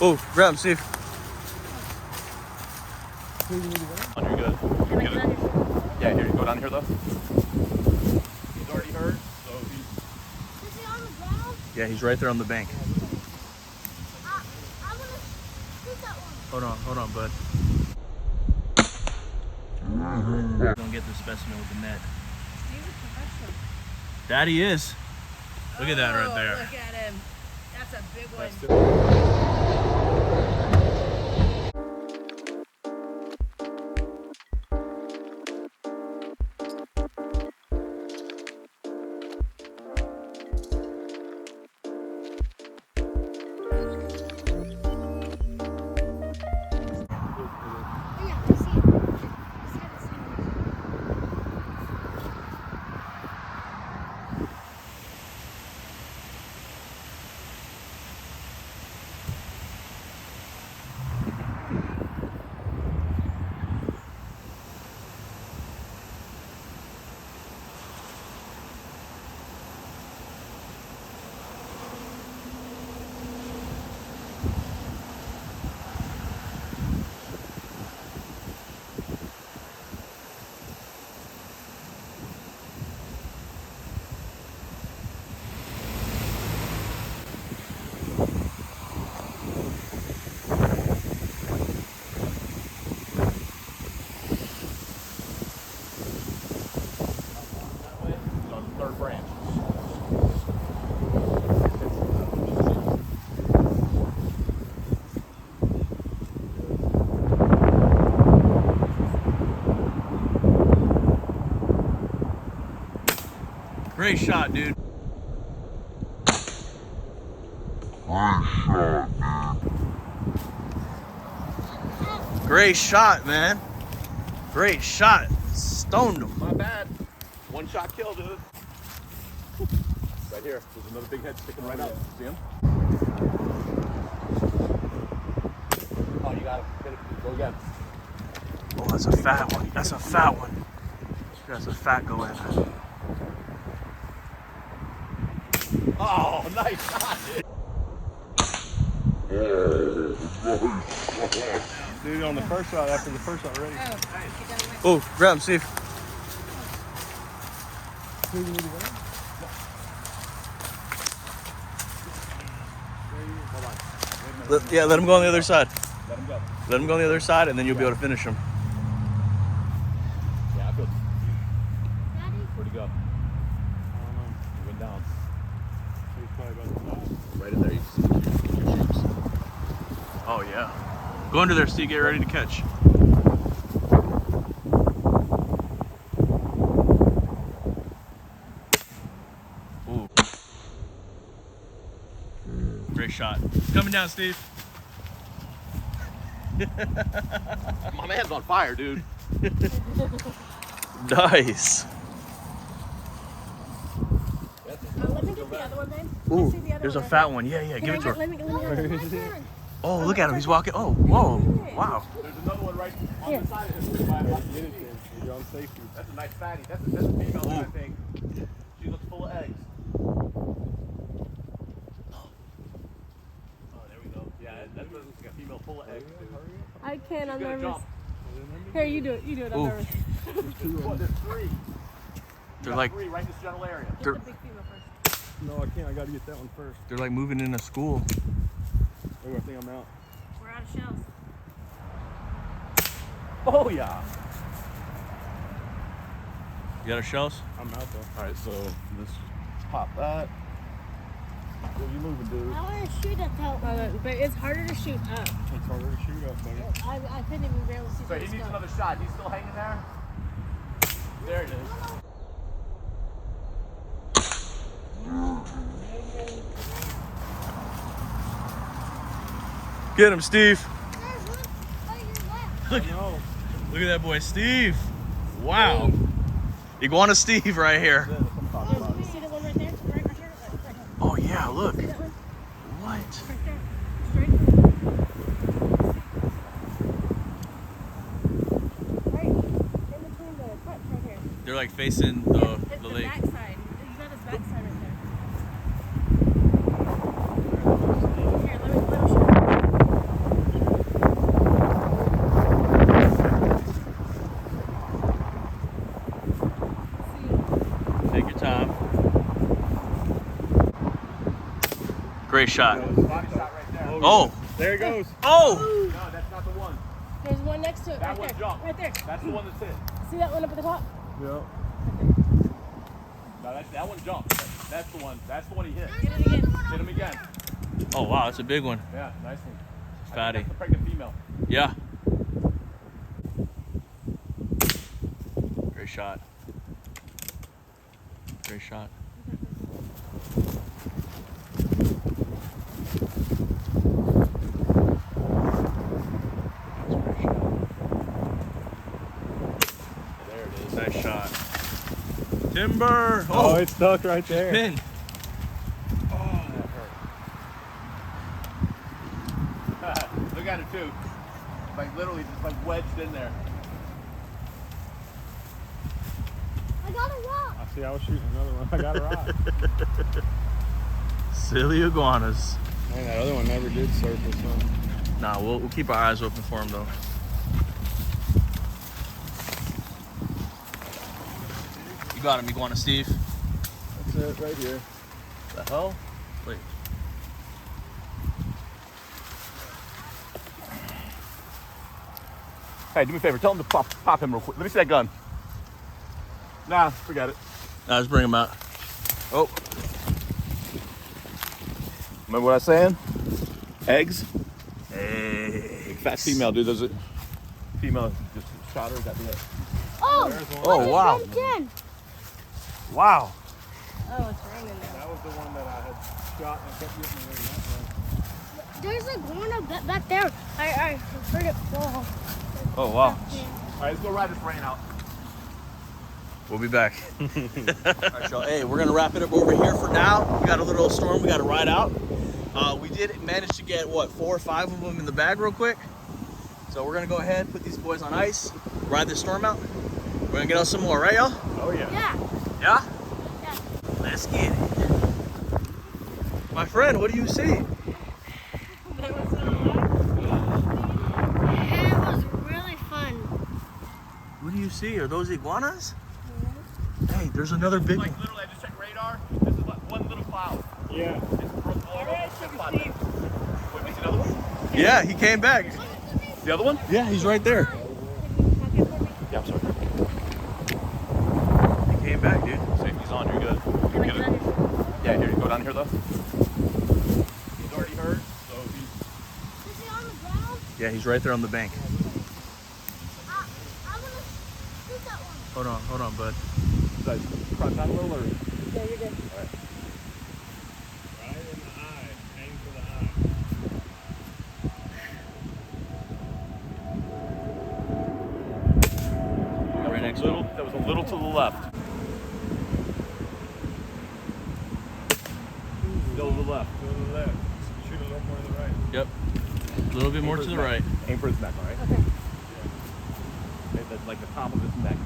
Oh, grab him, Steve. You're good. Yeah, here, go down here though. He's already hurt, so he's... Is he on the ground? Yeah, he's right there on the bank. I'm gonna shoot that one. Hold on, bud. Don't get the specimen with the net. He's a professional. That he is. Look at that right there. Look at him. That's a big one. Great shot, dude. Great shot, man. Great shot. Stoned him. My bad. One shot kill, dude. Right here. There's another big head sticking right out. See him? Oh, you got him. Hit it. Go again. Oh, that's a fat one. That's a fat one. That's a fat Iguana. Oh, nice shot, dude. Dude, on the first shot, after the first shot already. Oh, grab him, Steve. Yeah, let him go on the other side. Let him go. Let him go on the other side, and then you'll be able to finish him. Yeah, I feel. Daddy? Where'd he go? I don't know. He went down. He's probably about to die. Right in there, you can see your shapes. Oh, yeah. Go under there, Steve. Get ready to catch. Ooh. Great shot. Coming down, Steve. My man's on fire, dude. Nice. Let me get the other one, babe. Ooh, see the other there's a one. fat one. Yeah, give it to her. Let me Oh, look at him. He's walking. Oh, whoa. Wow. There's another one right on the side of his by about the unit. You're on safety. That's a nice fatty. That's a female, I think. She looks full of eggs. Oh, there we go. Yeah, that looks like a female full of eggs, dude. I can't. I'm She's gonna nervous. jump. Here, you do it. You do it. I'm Ooh. nervous. There's three. They're like Three right in this general area. Get the big female first. No, I can't. I gotta get that one first. they're like moving into school. Oh, I think I'm out. We're out of shells. Oh yeah. You got our shells? I'm out though. All right, so let's pop that. Where you moving, dude? I want to shoot at that one. But it's harder to shoot up. It's harder to shoot up, buddy. I couldn't even barely see So where he it's needs going. another shot. He's still hanging there. There it is. Get him, Steve. There's one on your left. Look, look at that boy, Steve. Wow. Iguana Steve right here. You see the one right there? Right here? Right here. Oh, yeah, look. See that one? What? Right there. Straight. Right. In between the cuts right here. They're like facing the lake. Back side. You got his back side right there. Here, let me show you. Great shot. Body shot right there. Oh. There it goes. Oh. No, that's not the one. There's one next to it. That Right one there. jumped. Right there. That's the one that's hit. See that one up at the top? Yeah. No, that one jumped. That's the one. That's the one he hit. Get it again. Hit him again. Oh wow, that's a big one. Yeah, nice one. Fatty. That's the pregnant female. Yeah. Great shot. Great shot. There it is. Nice shot. Timber. Oh, it's stuck right there. Pin. Oh, that hurt. Look at it too. Like literally just like wedged in there. I got a rock. I see. I was shooting another one. I got a rock. Silly iguanas. Man, that other one never did surface. Huh? Nah, we'll keep our eyes open for them though. You got him, Iguana Steve. That's it right here. The hell? Wait. Hey, do me a favor. Tell him to pop him real quick. Let me see that gun. Nah, forget it. Nah, let's bring him out. Oh. Remember what I was saying? Eggs? Hey. Fat female, dude. There's a female just shot her. Got the head. Oh, There's one. Oh wow. again. Wow. Oh, it's raining now. That was the one that I had shot and kept getting away that way. There's a iguana back there. I heard it fall. Oh wow. All right, let's go ride this rain out. We'll be back. All right, y'all. Hey, we're gonna wrap it up over here for now. We got a little storm we got to ride out. We did manage to get what 4 or 5 of them in the bag real quick. So we're gonna go ahead, put these boys on ice, ride this storm out. We're gonna get out some more, right, y'all? Oh yeah. Yeah. Yeah. Yeah. Let's get it. My friend, what do you see? That was so loud. It was really fun. What do you see? Are those iguanas? Hey, there's another big one. Like literally, I just checked radar. This is like one little cloud. Yeah. All right, Sugar Steve. Wait, we see another one? Yeah, he came back. The other one? Yeah, he's right there. Yeah, I'm sorry. He came back, dude. Safety's on. You're good. You're good. Yeah, here you go down here though. He's already hurt, so he's. Is he on the ground? Yeah, he's right there on the bank. I'm gonna shoot that one. Hold on, bud. Should I crunch out a little or? Yeah, you're good. All right. Right in the eye. Aim for the eye. Right next to Little, him. that was a little to the left. Still to the left. To the left. Shoot a little more to the right. Yep. A little bit more to the right. Aim for his neck, all right? Okay. Like the top of his neck.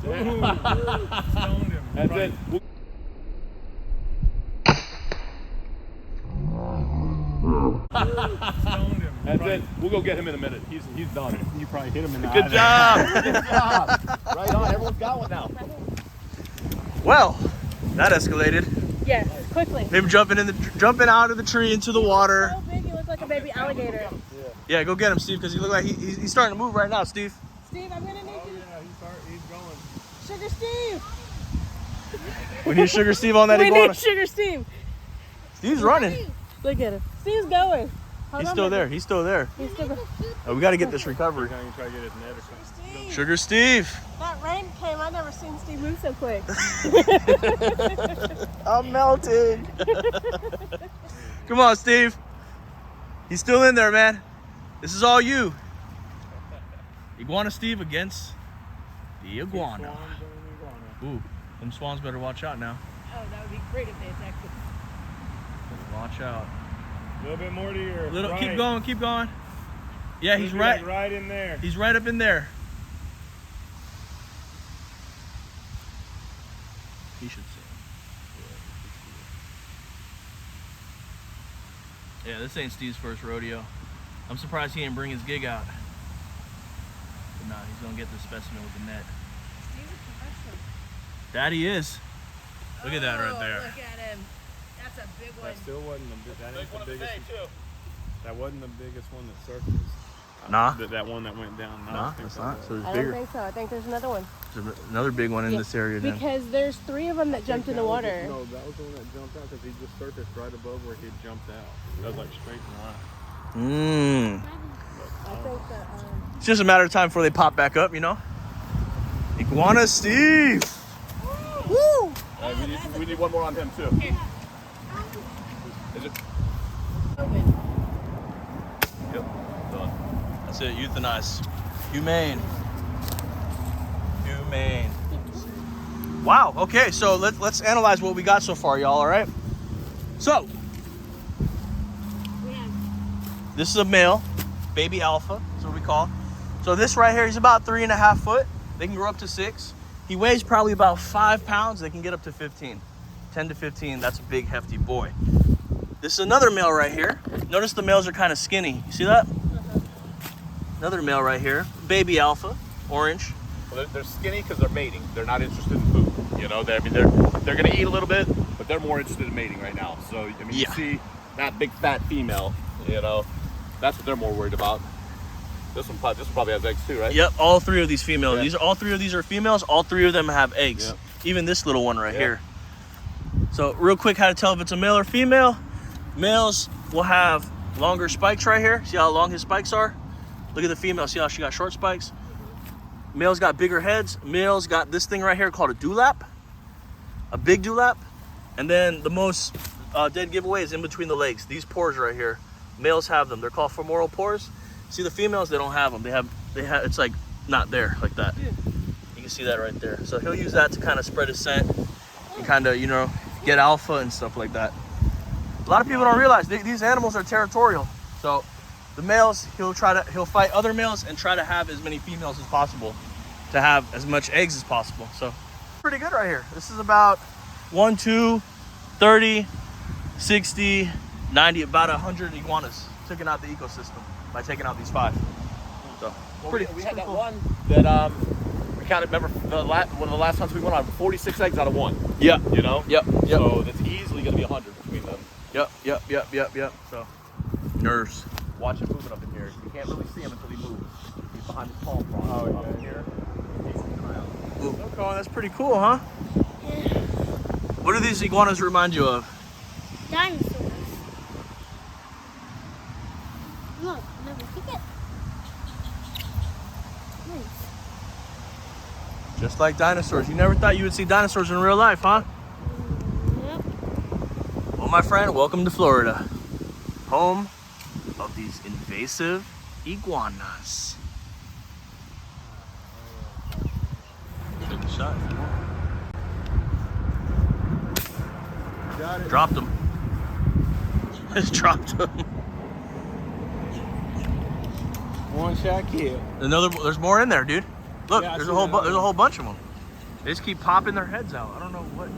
Stoned him. That's Right. it. Stoned him. That's Right. it. We'll go get him in a minute. He's done. You probably hit him in the eye. Good job. Good job. Right on. Everyone's got one now. Well, that escalated. Yes, quickly. Him jumping out of the tree into the water. So big, he looks like a baby alligator. Yeah, go get him, Steve, because he look like he's starting to move right now, Steve. Steve, I'm gonna need Oh you. yeah, he's going. Sugar Steve. We need Sugar Steve on that We iguana. need Sugar Steve. Steve's running. Look at him. Steve's going. Hold He's on, still baby. there. He's still there. He's still going. Oh, we got to get this recovery. We're gonna try to get his net or something. Steve. Sugar Steve. That rain came. I never seen Steve move so quick. I'm melting. Come on, Steve. He's still in there, man. This is all you. Iguana Steve against the iguana. Swans on the iguana. Ooh, them swans better watch out now. Oh, that would be great if they attacked him. Watch out. A little bit more to your right. Keep going, keep going. Yeah, he's Should be, right. like, right in there. He's right up in there. He should see him. Yeah, this ain't Steve's first rodeo. I'm surprised he didn't bring his gig out. Nah, he's gonna get the specimen with the net. He's a professional. Daddy is. Look at that right there. Look at him. That's a big one. That still wasn't that ain't the biggest. too. That wasn't the biggest one that surfaced. Nah. That one that went down. No, I Nah, think that's that not. was. So there's I bigger. don't think so. I think there's another one. There's another big one in Yeah, this area then. Because there's 3 of them that jumped in the water. No, that was the one that jumped out because he just surfaced right above where he jumped out. That was like straight in line. Mmm. I think that. It's just a matter of time before they pop back up, you know? Iguana Steve! Woo! We need one more on him too. Is it? Yep. Done. That's it, euthanized. Humane. Humane. Wow, okay, so let's analyze what we got so far, y'all, all right? So, this is a male, baby alpha, that's what we call. So this right here, he's about 3.5 foot. They can grow up to 6. He weighs probably about 5 pounds. They can get up to 15. 10 to 15, that's a big, hefty boy. This is another male right here. Notice the males are kind of skinny. You see that? Another male right here, baby alpha, orange. Well, they're skinny because they're mating. They're not interested in food. You know, they're gonna eat a little bit, but they're more interested in mating right now. So I mean, Yeah. you see that big fat female. You know, that's what they're more worried about. This one probably has eggs too, right? Yep, all 3 of these females. Yeah. All 3 of these are females. All 3 of them have eggs. Yep. Even this little one right Yep. here. So real quick, how to tell if it's a male or female. Males will have longer spikes right here. See how long his spikes are? Look at the female. See how she got short spikes? Males got bigger heads. Males got this thing right here called a dewlap. A big dewlap. And then the most dead giveaway is in between the legs. These pores right here. Males have them. They're called femoral pores. See the females, they don't have them. They have, it's like not there like that. You can see that right there. So he'll use that to kind of spread his scent and kind of, you know, get alpha and stuff like that. A lot of people don't realize these animals are territorial. So the males, he'll fight other males and try to have as many females as possible to have as much eggs as possible. So pretty good right here. This is about 1, 2, 30, 60, 90, about 100 iguanas taking out the ecosystem by taking out these 5. So We had that one that we counted. Remember one of the last hunts we went on, 46 eggs out of 1. Yeah. You know. Yep. So that's easily gonna be 100 between them. Yep. So nerves. Watch him moving up in here. You can't really see him until he moves. He's behind his palm frond. Oh, yeah. Up in here. He's around. Okay, that's pretty cool, huh? What do these iguanas remind you of? Dinosaurs. Look, never forget. Nice. Just like dinosaurs. You never thought you would see dinosaurs in real life, huh? Yep. Well, my friend, welcome to Florida. Home of these invasive iguanas. Take a shot if you want. Got it. Dropped him. Just dropped him. One shot kill. There's more in there, dude. Look, Yeah, I there's see a whole that. there's a whole bunch of them. They just keep popping their heads out. I don't know what.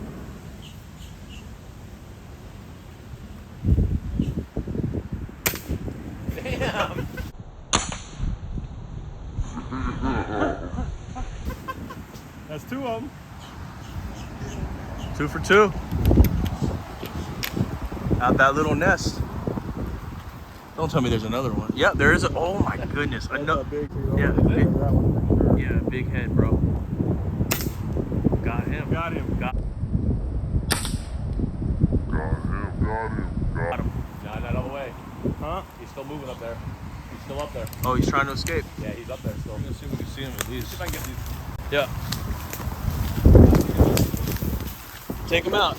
Damn. That's 2 of them. 2 for 2. Out that little nest. Don't tell me there's another one. Yeah, there is. Oh my goodness. I know. Big too. Yeah, That big. one for sure. Yeah, big head, bro. Got him. Got him. Got him. Not all the way. Huh? He's still moving up there. He's still up there. Oh, he's trying to escape. Yeah, he's up there still. Let's see if we can see him with these. See if I can get these. Yeah. Take him out.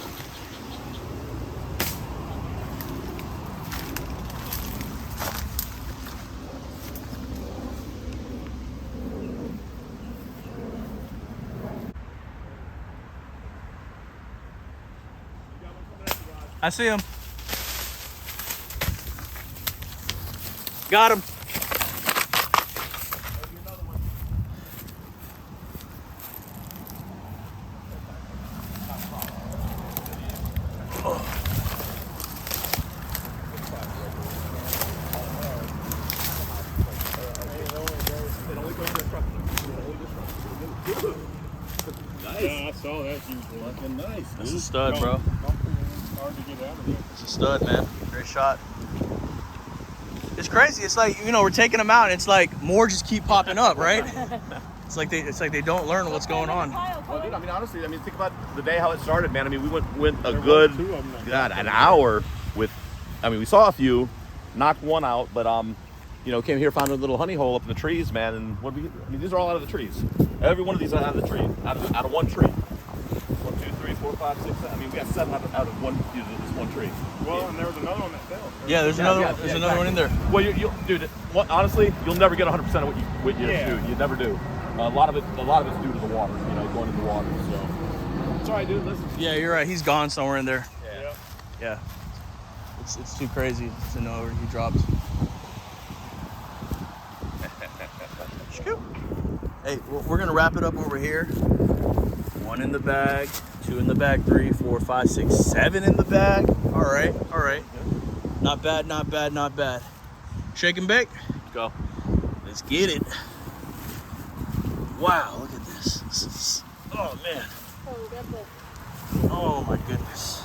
I see him. Got him. It only goes to the truck. Nice. Yeah, I saw that huge one. Fucking nice, That's a dude. stud, bro. It's hard to get out of there. It's a stud, man. Great shot. It's crazy. It's like, you know, we're taking them out and it's like more just keep popping up, right? It's like they don't learn what's going on. Well, dude, I mean, honestly, I mean, think about the day how it started, man. I mean, we went a There good, was 2 of them. God, an hour with. I mean, we saw a few, knocked one out, but you know, came here, found a little honey hole up in the trees, man. And what we, I mean, these are all out of the trees. Every one of these out of the tree, out of one tree. 1, 2, 3, 4, 5, 6. 7. I mean, we got 7 out of one, this one tree. Well, and there was another one that fell. Yeah, there's another one in there. Well, dude, honestly, you'll never get 100% of what you shoot. You never do. A lot of it's due to the water, you know, going in the water. So it's all right, dude. Listen. Yeah, you're right. He's gone somewhere in there. Yeah. Yeah. It's too crazy to know where he dropped. Hey, we're gonna wrap it up over here. 1 in the bag, 2 in the bag, 3, 4, 5, 6, 7 in the bag. All right. Not bad, not bad, not bad. Shake and bake. Let's go. Let's get it. Wow, look at this. Oh man. Oh, got the. Oh my goodness.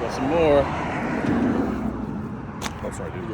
Got some more. Oh, sorry, dude.